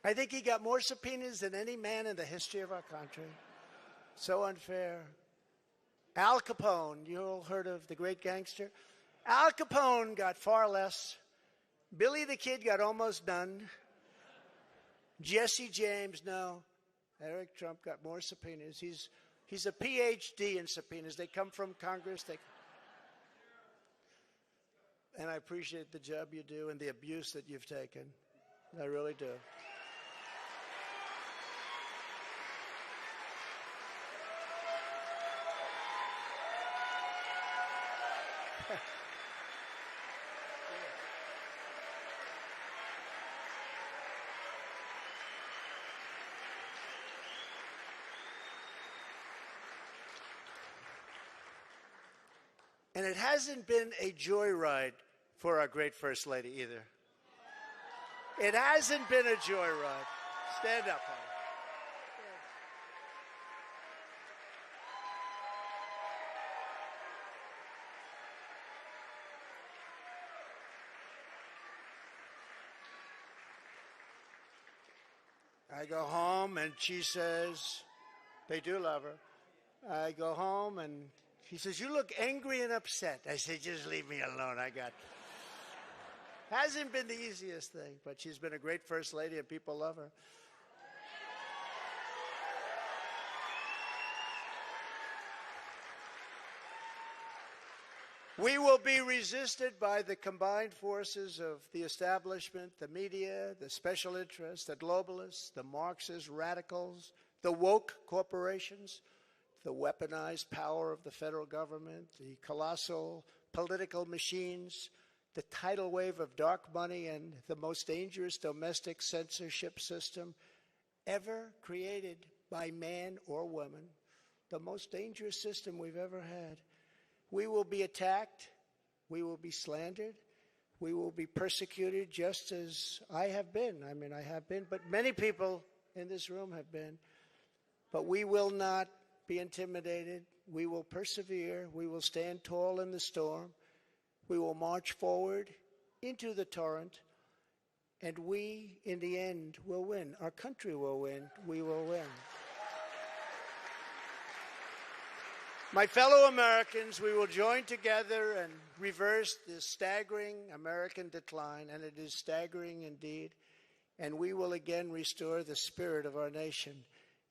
I think he got more subpoenas than any man in the history of our country. So unfair. Al Capone, you all heard of the great gangster? Al Capone got far less. Billy the Kid got almost none. Jesse James, no. Eric Trump got more subpoenas. He's a PhD in subpoenas. They come from Congress. And I appreciate the job you do and the abuse that you've taken. I really do. And it hasn't been a joyride for our great First Lady either. It hasn't been a joyride. Stand up, honey. I go home and she says, they do love her. I go home and she says, you look angry and upset. I say, just leave me alone. Hasn't been the easiest thing, but she's been a great First Lady and people love her. We will be resisted by the combined forces of the establishment, the media, the special interests, the globalists, the Marxist radicals, the woke corporations, the weaponized power of the federal government, the colossal political machines, the tidal wave of dark money, and the most dangerous domestic censorship system ever created by man or woman, the most dangerous system we've ever had. We will be attacked, we will be slandered, we will be persecuted just as I have been. I have been, but many people in this room have been. But we will not be intimidated. We will persevere. We will stand tall in the storm. We will march forward into the torrent, and we, in the end, will win. Our country will win. We will win. My fellow Americans, we will join together and reverse this staggering American decline, and it is staggering indeed, and we will again restore the spirit of our nation.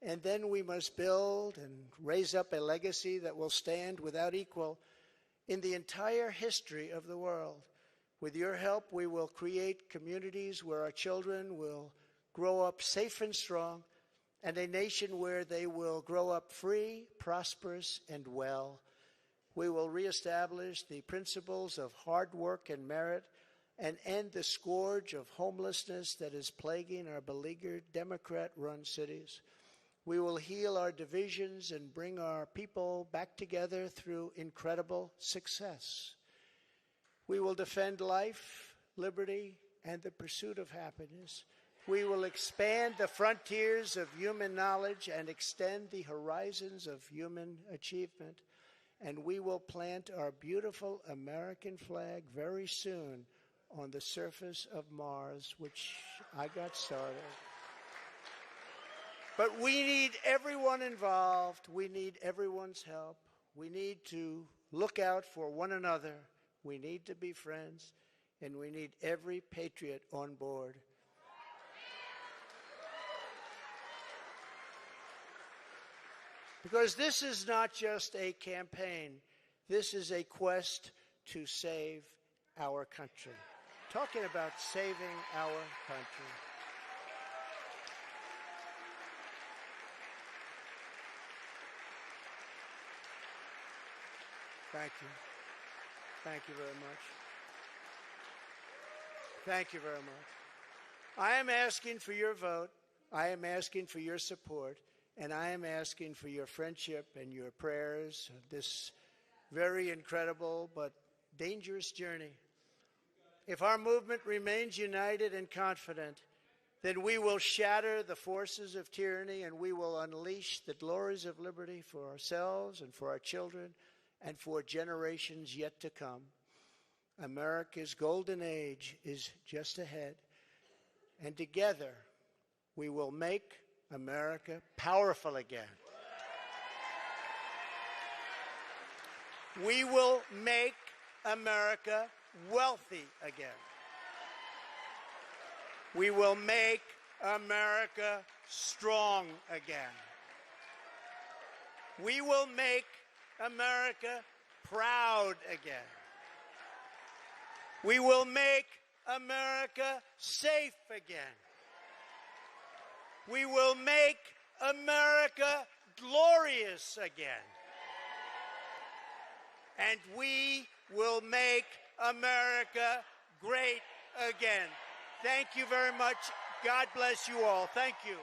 And then we must build and raise up a legacy that will stand without equal in the entire history of the world. With your help, we will create communities where our children will grow up safe and strong, and a nation where they will grow up free, prosperous, and well. We will reestablish the principles of hard work and merit and end the scourge of homelessness that is plaguing our beleaguered Democrat-run cities. We will heal our divisions and bring our people back together through incredible success. We will defend life, liberty, and the pursuit of happiness. We will expand the frontiers of human knowledge and extend the horizons of human achievement. And we will plant our beautiful American flag very soon on the surface of Mars, which I got started. But we need everyone involved. We need everyone's help. We need to look out for one another. We need to be friends. And we need every patriot on board. Because this is not just a campaign. This is a quest to save our country. Talking about saving our country. Thank you. Thank you very much. Thank you very much. I am asking for your vote. I am asking for your support. And I am asking for your friendship and your prayers of this very incredible but dangerous journey. If our movement remains united and confident, then we will shatter the forces of tyranny and we will unleash the glories of liberty for ourselves and for our children and for generations yet to come. America's golden age is just ahead, and together we will make America powerful again. We will make America wealthy again. We will make America strong again. We will make America proud again. We will make America safe again. We will make America glorious again. And we will make America great again. Thank you very much. God bless you all. Thank you.